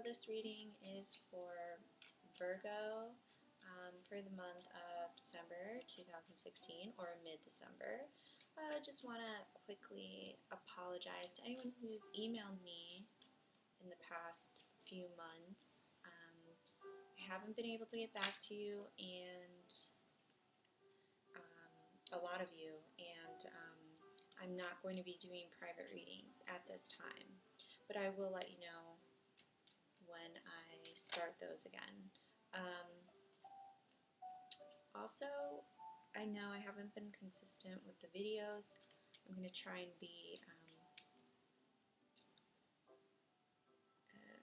this reading is for Virgo for the month of December 2016 or mid-December. I just want to quickly apologize to anyone who's emailed me in the past few months. I haven't been able to get back to you, and a lot of you, and I'm not going to be doing private readings at this time, but I will let you know when I start those again. Also, I know I haven't been consistent with the videos. I'm going to try and be,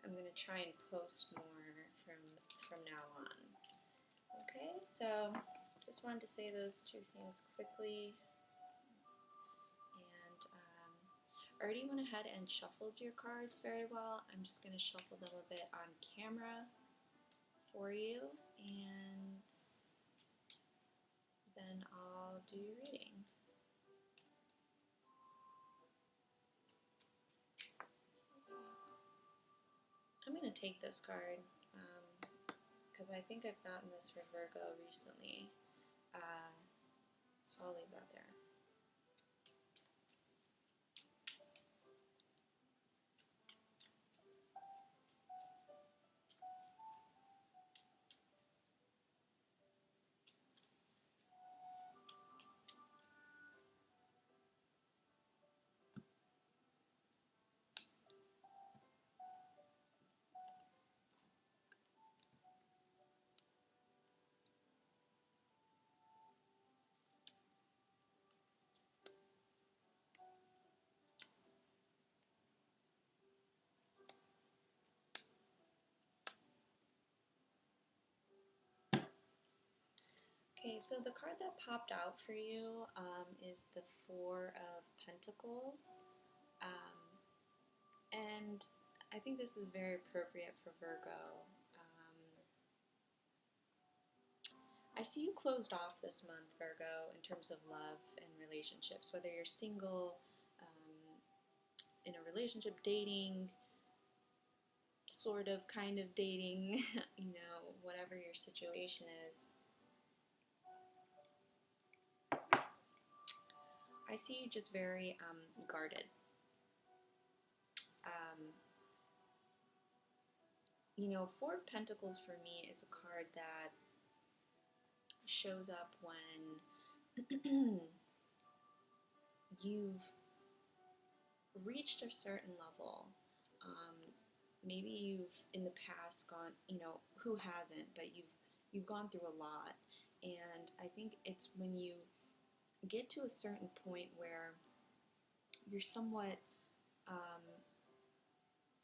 I'm going to try and post more from now on. Okay, so just wanted to say those two things quickly. And I already went ahead and shuffled your cards very well. I'm just going to shuffle them a bit on camera for you, and then I'll do your reading. I'm going to take this card because I think I've gotten this for Virgo recently, so I'll leave that there. Okay, so the card that popped out for you is the Four of Pentacles, and I think this is very appropriate for Virgo. I see you closed off this month, Virgo, in terms of love and relationships, whether you're single, in a relationship, dating, sort of, kind of dating, you know, whatever your situation is. I see you just very guarded. You know, Four of Pentacles for me is a card that shows up when you've reached a certain level. Maybe you've in the past gone, you know, who hasn't, but you've gone through a lot, and I think it's when you get to a certain point where you're somewhat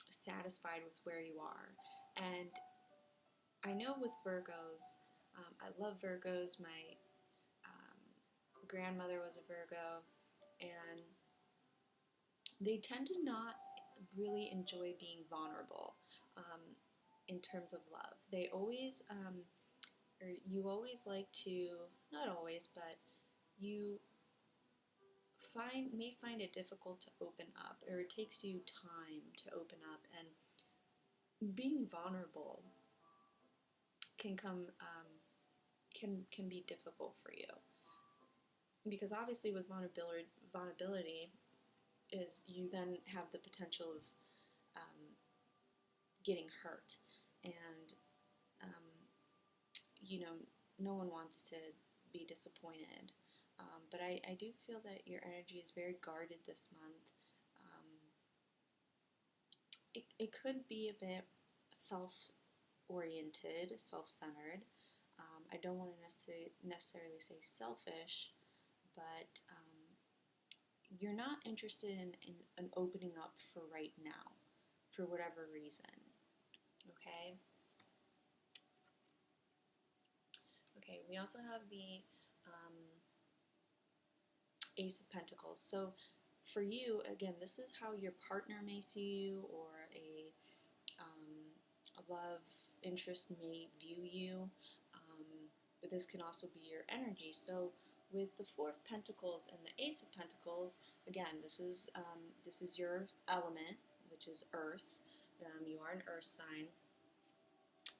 satisfied with where you are. And I know with Virgos, I love Virgos. My grandmother was a Virgo, and they tend to not really enjoy being vulnerable in terms of love. They always, or you always like to, not always, but you may find it difficult to open up, or it takes you time to open up, and being vulnerable can come, can be difficult for you, because obviously with vulnerability is you then have the potential of getting hurt, and you know, no one wants to be disappointed, but I do feel that your energy is very guarded this month. It could be a bit self-oriented, self-centered. I don't want to necessarily say selfish, but you're not interested in an opening up for right now, for whatever reason. Okay? Okay, we also have the Ace of Pentacles. So for you, again, this is how your partner may see you, or a love interest may view you, but this can also be your energy. So with the Four of Pentacles and the Ace of Pentacles, again, this is your element, which is Earth, You are an earth sign.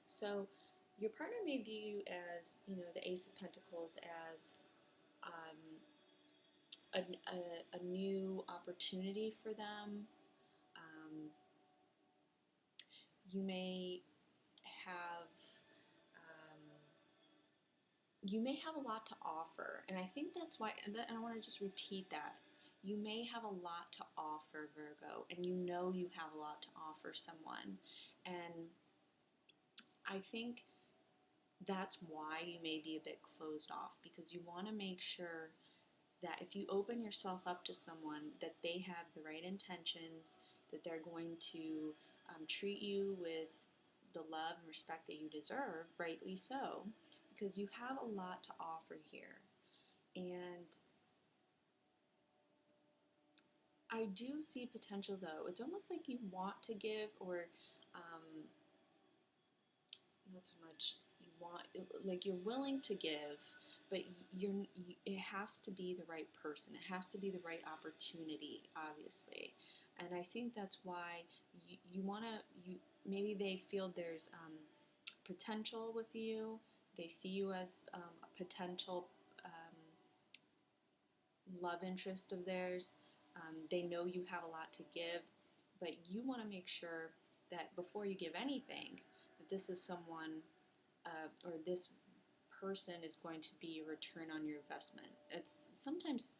So your partner may view you as, the Ace of Pentacles as a new opportunity for them. You may have a lot to offer, and I think that's why. And I want to just repeat that. You may have a lot to offer, Virgo, and you have a lot to offer someone, and I think that's why you may be a bit closed off, because you want to make sure that if you open yourself up to someone, that they have the right intentions, that they're going to treat you with the love and respect that you deserve, rightly so, because you have a lot to offer here. And I do see potential, though. It's almost like you want to give, or not so much you want, like you're willing to give, but it has to be the right person. It has to be the right opportunity, obviously. And I think that's why you want to, maybe they feel there's potential with you. They see you as a potential love interest of theirs. They know you have a lot to give, but you want to make sure that before you give anything, that this is someone or this person is going to be a return on your investment. It's sometimes,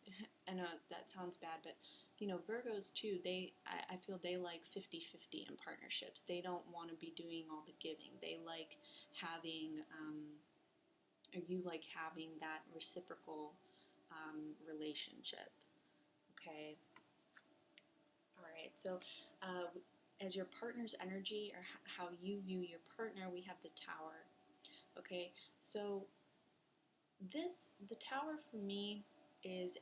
I know that sounds bad, but Virgos too, I feel they like 50-50 in partnerships. They don't want to be doing all the giving. They like having, or you like having that reciprocal relationship. Okay. All right. So, as your partner's energy, or how you view your partner, we have the Tower. Okay. So, the Tower for me is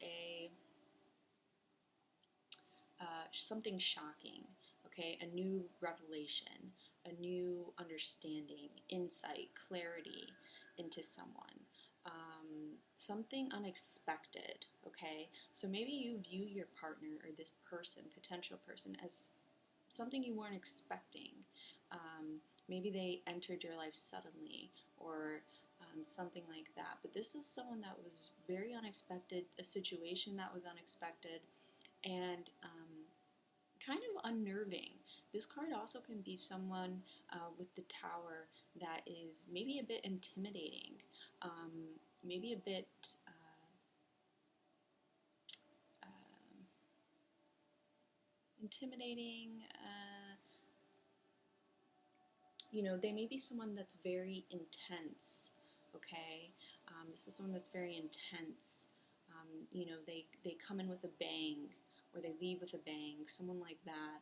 something shocking. Okay, a new revelation, a new understanding, insight, clarity into someone. Something unexpected, okay? So maybe you view your partner or this person, potential person, as something you weren't expecting. Maybe they entered your life suddenly, or something like that. But this is someone that was very unexpected, a situation that was unexpected, and kind of unnerving. This card also can be someone with the Tower that is maybe a bit intimidating, maybe a bit intimidating. They may be someone that's very intense. Okay, this is someone that's very intense. They come in with a bang, or they leave with a bang, someone like that.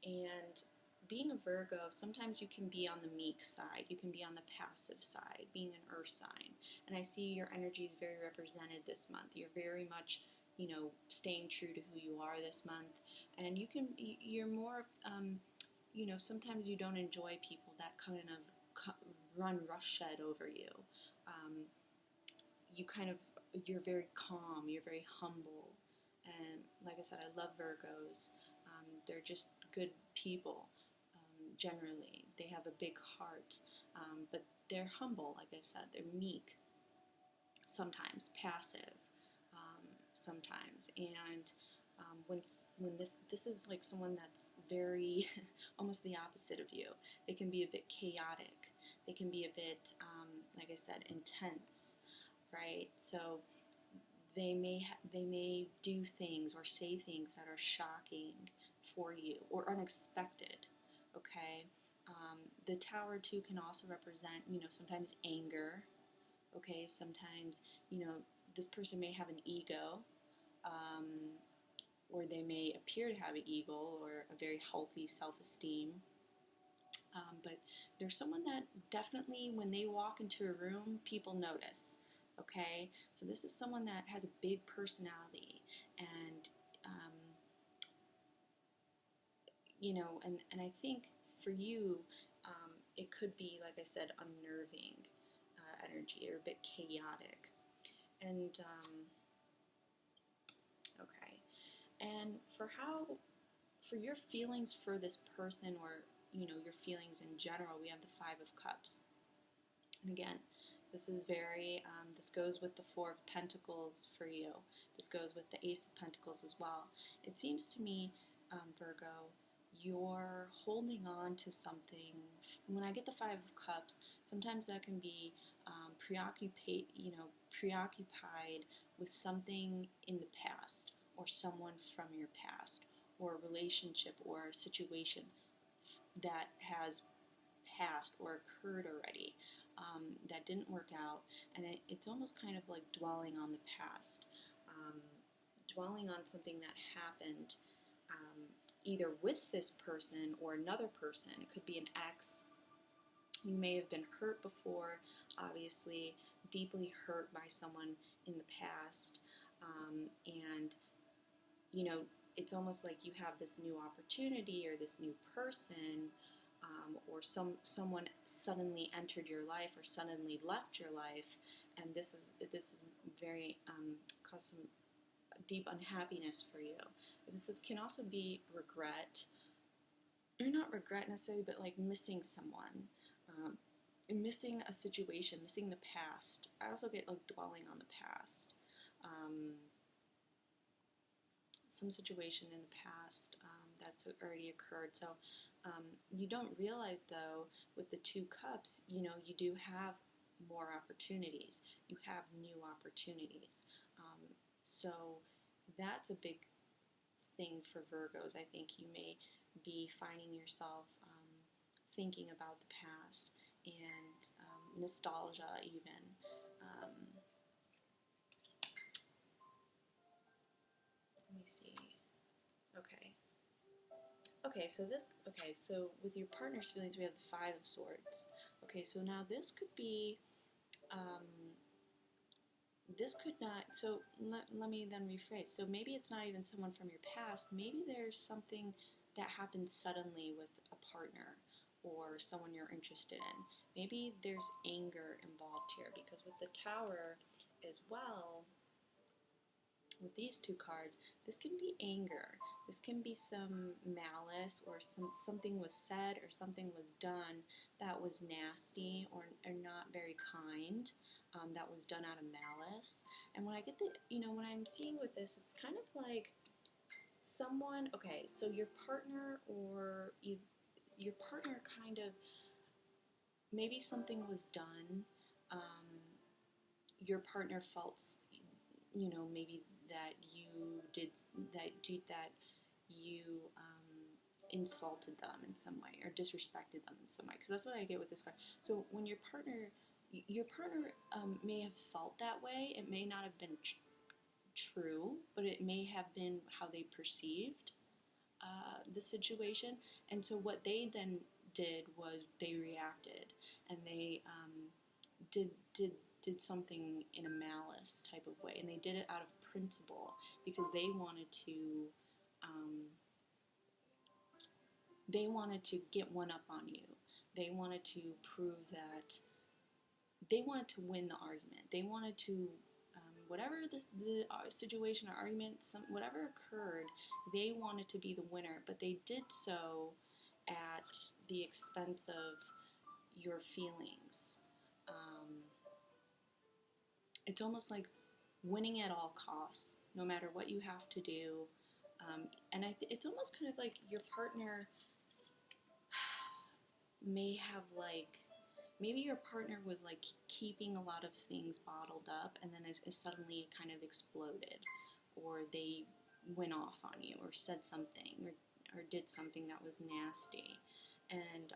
And being a Virgo, sometimes you can be on the meek side, you can be on the passive side, being an earth sign. And I see your energy is very represented this month. You're very much, staying true to who you are this month. And you're more, sometimes you don't enjoy people that kind of run roughshod over you. You're very calm, you're very humble. And like I said, I love Virgos. They're just good people, generally. They have a big heart, but they're humble, like I said. They're meek, sometimes passive, sometimes. And when this is like someone that's very, almost the opposite of you. They can be a bit chaotic. They can be a bit, like I said, intense, right? So they may do things or say things that are shocking for you or unexpected. Okay, the Tower too can also represent, sometimes anger. Okay, sometimes this person may have an ego, or they may appear to have an ego or a very healthy self-esteem. But there's someone that definitely, when they walk into a room, people notice. Okay, so this is someone that has a big personality, and and I think for you, it could be, like I said, unnerving energy, or a bit chaotic. And okay, and for your feelings for this person, or your feelings in general. We have the Five of Cups. And again, this is this goes with the Four of Pentacles for you. This goes with the Ace of Pentacles as well. It seems to me, Virgo, you're holding on to something. When I get the Five of Cups, sometimes that can be preoccupied with something in the past, or someone from your past, or a relationship or a situation that has passed or occurred already, that didn't work out, and it's almost kind of like dwelling on the past, dwelling on something that happened, either with this person or another person. It could be an ex. You may have been hurt before, obviously, deeply hurt by someone in the past, and it's almost like you have this new opportunity or this new person, or someone suddenly entered your life or suddenly left your life, and this is very cause some deep unhappiness for you. This can also be regret, or not regret necessarily, but like missing someone, missing a situation, missing the past. I also get like dwelling on the past. Some situation in the past that's already occurred. So you don't realize, though, with the Two Cups, you do have more opportunities. You have new opportunities. So that's a big thing for Virgos. I think you may be finding yourself thinking about the past and nostalgia even. Let me see. So with your partner's feelings, we have the Five of Swords. Okay, so now this could be, this could not, so let me then rephrase. So maybe it's not even someone from your past. Maybe there's something that happened suddenly with a partner or someone you're interested in. Maybe there's anger involved here, because with the Tower as well, with these two cards, this can be anger. This can be some malice, or something was said or something was done that was nasty or not very kind, that was done out of malice. And when I get when I'm seeing with this, it's kind of like someone, okay, so your partner your partner kind of, maybe something was done, your partner felt, maybe that you insulted them in some way or disrespected them in some way, because that's what I get with this card. So when your partner may have felt that way, it may not have been true, but it may have been how they perceived the situation. And so what they then did was they reacted, and they did something in a malice type of way, and they did it out of principle, because they wanted to get one up on you. They wanted to prove that they wanted to win the argument. They wanted to, whatever the situation or argument, whatever occurred, they wanted to be the winner, but they did so at the expense of your feelings. It's almost like winning at all costs, no matter what you have to do. And it's almost kind of like your partner may have maybe your partner was keeping a lot of things bottled up, and then it suddenly kind of exploded, or they went off on you, or said something, or did something that was nasty, and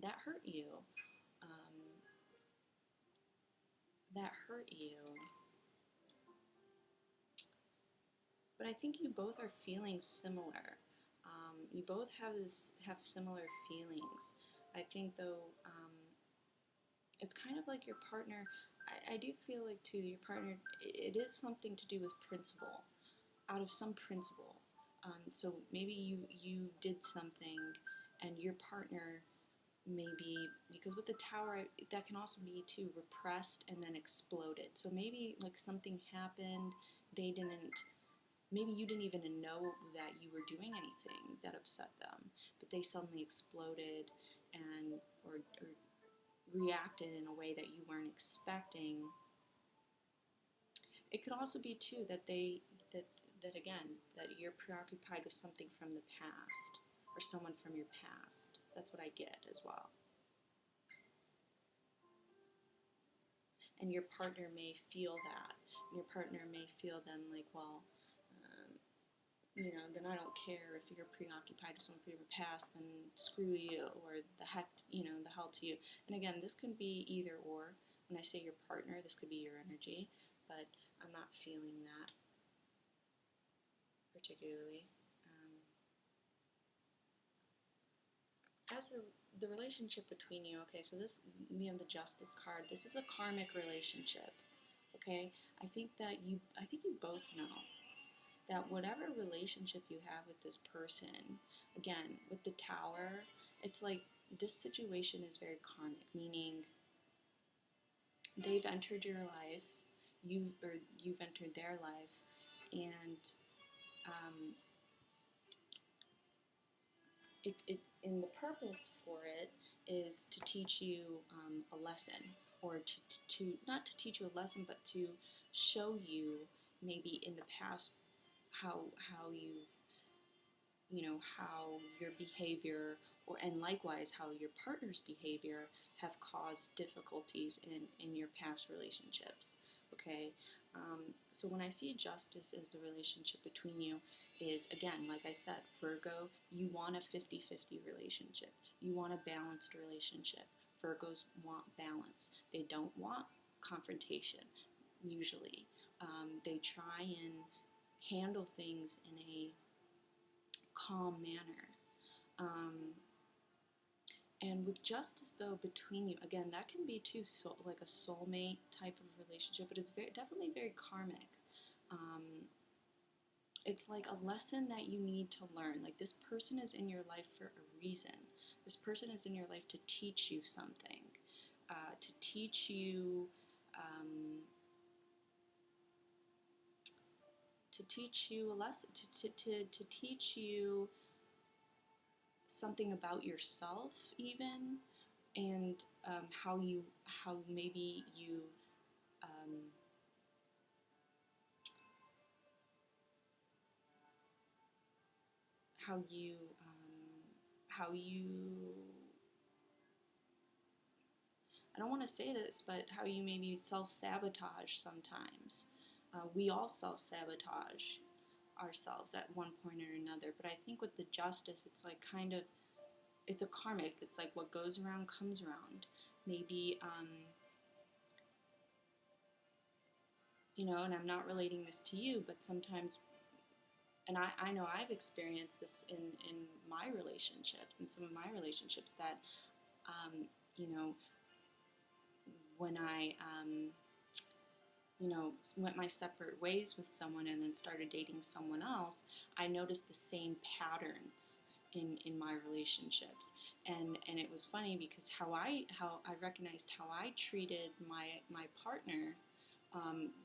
that hurt you. But I think you both are feeling similar. You both have similar feelings. I think, though, it's kind of like your partner. I do feel like, too, your partner, it is something to do with principle, out of some principle. So maybe you did something, and your partner, maybe, because with the Tower, that can also be too repressed and then exploded. So maybe something happened, maybe you didn't even know that you were doing anything that upset them, but they suddenly exploded and or reacted in a way that you weren't expecting. It could also be too that that you're preoccupied with something from the past or someone from your past. That's what I get as well. And your partner may feel that. Your partner may feel then like, well, then I don't care if you're preoccupied with something from your past, then screw you, or the heck, the hell to you. And again, this can be either or. When I say your partner, this could be your energy, but I'm not feeling that particularly. As the relationship between you, okay, so we have the Justice card. This is a karmic relationship, okay? I think you both know that whatever relationship you have with this person, again, with the Tower, it's like this situation is very karmic, meaning they've entered your life, you've entered their life, and and the purpose for it is to teach you a lesson, or to not to teach you a lesson, but to show you maybe in the past how how your behavior, and likewise how your partner's behavior have caused difficulties in your past relationships. Okay, so when I see Justice as the relationship between you, is, again, like I said, Virgo, you want a 50-50 relationship. You want a balanced relationship. Virgos want balance. They don't want confrontation, usually. They try and handle things in a calm manner. And with Justice, though, between you, again, that can be too like a soulmate type of relationship, but it's definitely very karmic. It's like a lesson that you need to learn. Like, this person is in your life for a reason. This person is in your life to teach you something, to teach you a lesson, to teach you something about yourself, even, and how maybe you I don't want to say this, but how you maybe self-sabotage sometimes. We all self-sabotage ourselves at one point or another, but I think with the Justice, it's like it's a karmic. It's like what goes around comes around. Maybe, and I'm not relating this to you, but sometimes, and I know I've experienced this in my relationships, in some of my relationships, that, when I, went my separate ways with someone and then started dating someone else, I noticed the same patterns in my relationships, and it was funny because how I recognized how I treated my partner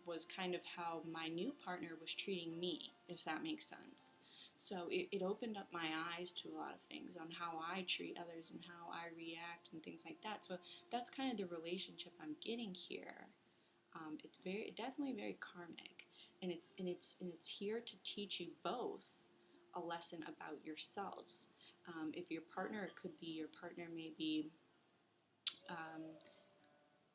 was kind of how my new partner was treating me, if that makes sense. So it opened up my eyes to a lot of things on how I treat others and how I react and things like that. So that's kind of the relationship I'm getting here. It's definitely very karmic, and it's here to teach you both a lesson about yourselves. If your partner, it could be your partner may be,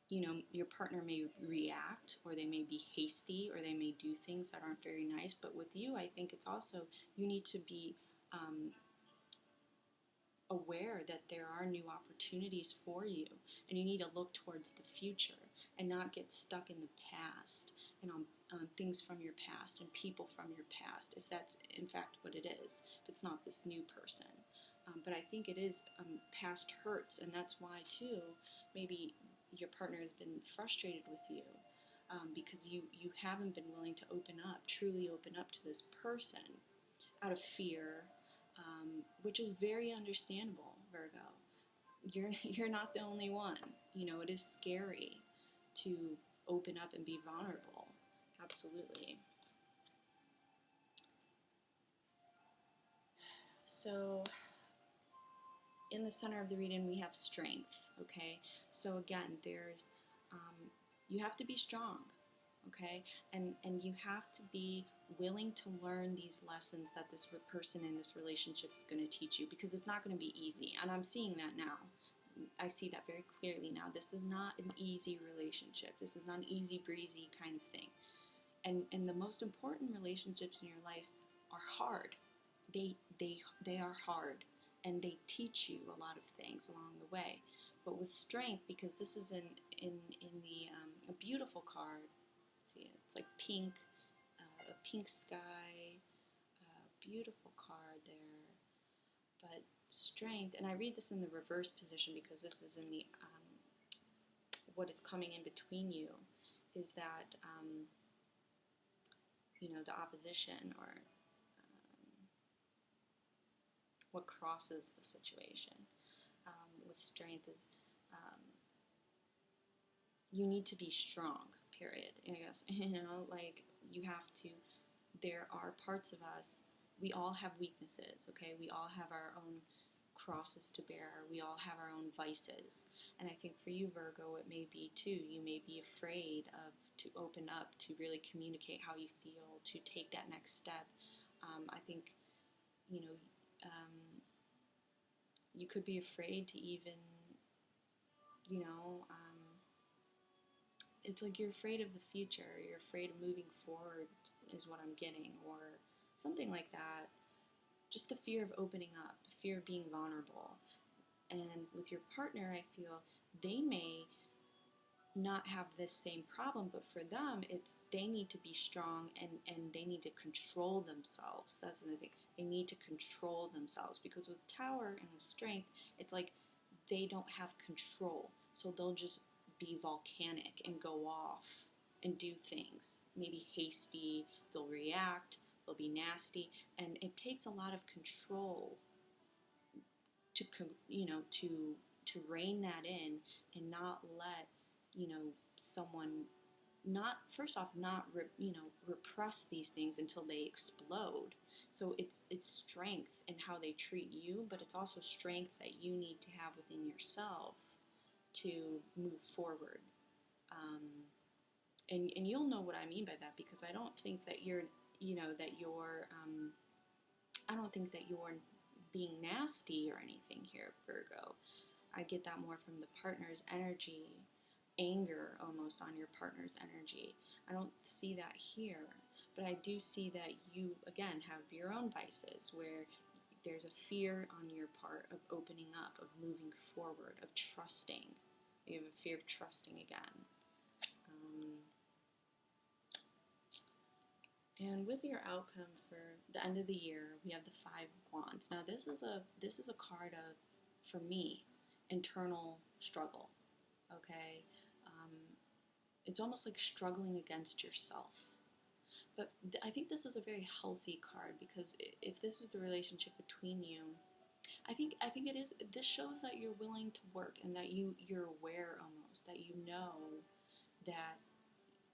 your partner may react, or they may be hasty, or they may do things that aren't very nice. But with you, I think it's also, you need to be aware that there are new opportunities for you, and you need to look towards the future and not get stuck in the past and on things from your past and people from your past, if that's in fact what it is, if it's not this new person. But I think it is past hurts, and that's why too maybe your partner has been frustrated with you, because you haven't been willing to truly open up to this person out of fear, which is very understandable, Virgo. You're not the only one. It is scary to open up and be vulnerable. Absolutely. So in the center of the reading, we have strength, okay? So again, there's, you have to be strong, okay? And you have to be willing to learn these lessons that this person in this relationship is going to teach you, because it's not going to be easy. And I'm seeing that now. I see that very clearly now. This is not an easy relationship. This is not an easy breezy kind of thing. And the most important relationships in your life are hard. They are hard, and they teach you a lot of things along the way. But with strength, because this is in the a beautiful card. See, it's like pink, a pink sky, beautiful card there. But strength, and I read this in the reverse position because this is in the what is coming in between you, is that the opposition, or what crosses the situation with strength is you need to be strong, period. I guess, like you have to, there are parts of us, we all have weaknesses, okay? We all have our own crosses to bear. We all have our own vices. And I think for you, Virgo, it may be too. You may be afraid to open up, to really communicate how you feel, to take that next step. I think, you could be afraid to even, it's like you're afraid of the future. You're afraid of moving forward, is what I'm getting, or something like that. Just the fear of opening up, the fear of being vulnerable. And with your partner, I feel they may not have this same problem, but for them, it's they need to be strong, and they need to control themselves. That's another thing. They need to control themselves, because with Tower and with Strength, it's like they don't have control. So they'll just be volcanic and go off and do things. Maybe hasty, they'll react, they'll be nasty, and it takes a lot of control to rein that in and not let someone not repress these things until they explode. So it's strength in how they treat you, but it's also strength that you need to have within yourself to move forward. And you'll know what I mean by that, because I don't think that I don't think that you're being nasty or anything here, Virgo. I get that more from the partner's energy, anger almost on your partner's energy. I don't see that here, but I do see that you, again, have your own vices where there's a fear on your part of opening up, of moving forward, of trusting. You have a fear of trusting again. And with your outcome for the end of the year, we have the Five of Wands. Now, this is a card of, for me, internal struggle. Okay, it's almost like struggling against yourself. But I think this is a very healthy card, because if this is the relationship between you, I think it is. This shows that you're willing to work, and that you're aware almost that you know that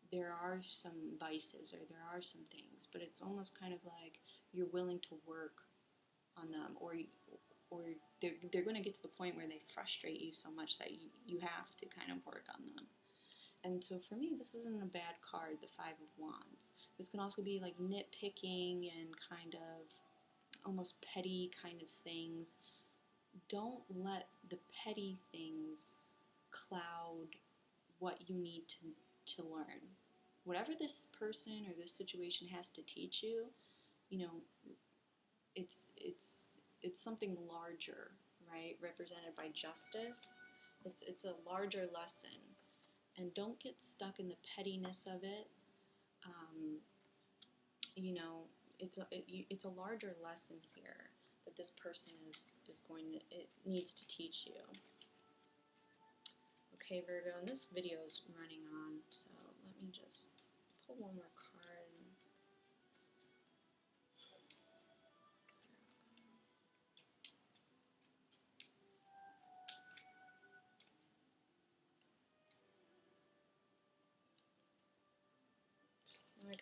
there are some vices, or there are some things, but it's almost kind of like you're willing to work on them, or they're going to get to the point where they frustrate you so much that you have to kind of work on them. And so for me, this isn't a bad card, the Five of Wands. This can also be like nitpicking and kind of almost petty kind of things. Don't let the petty things cloud what you need to learn. Whatever this person or this situation has to teach you, it's something larger, right? Represented by justice. It's a larger lesson. And don't get stuck in the pettiness of it. It's a larger lesson here that this person it needs to teach you. Okay, Virgo, and this video is running on, so let me just pull one more card. Oh, I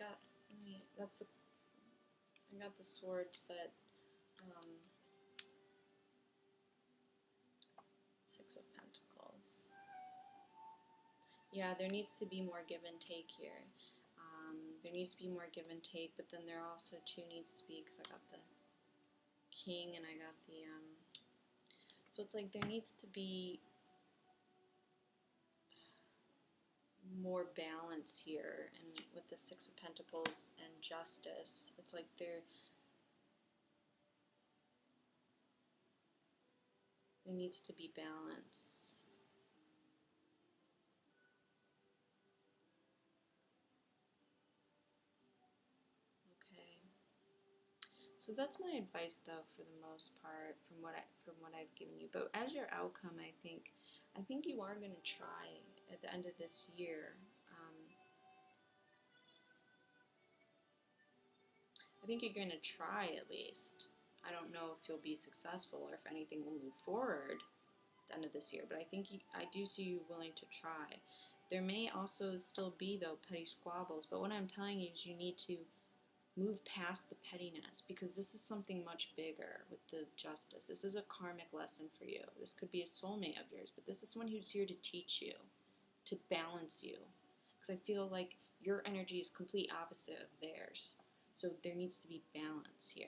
got the swords, but Six of Pentacles. Yeah, there needs to be more give and take here. There needs to be more give and take, but then there also too needs to be, because I got the King and I got the, so it's like there needs to be more balance here, and with the Six of Pentacles and Justice, it's like there needs to be balance. Okay. So that's my advice, though, for the most part, from what I've given you. But as your outcome, I think you are going to try at the end of this year. I think you're going to try at least. I don't know if you'll be successful or if anything will move forward at the end of this year, but I do see you willing to try. There may also still be, though, petty squabbles, but what I'm telling you is you need to move past the pettiness, because this is something much bigger with the Justice. This is a karmic lesson for you. This could be a soulmate of yours, but this is someone who's here to teach you, to balance you, because I feel like your energy is complete opposite of theirs. So there needs to be balance here.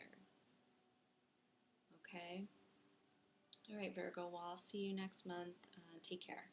Okay? All right, Virgo, well, I'll see you next month. Take care.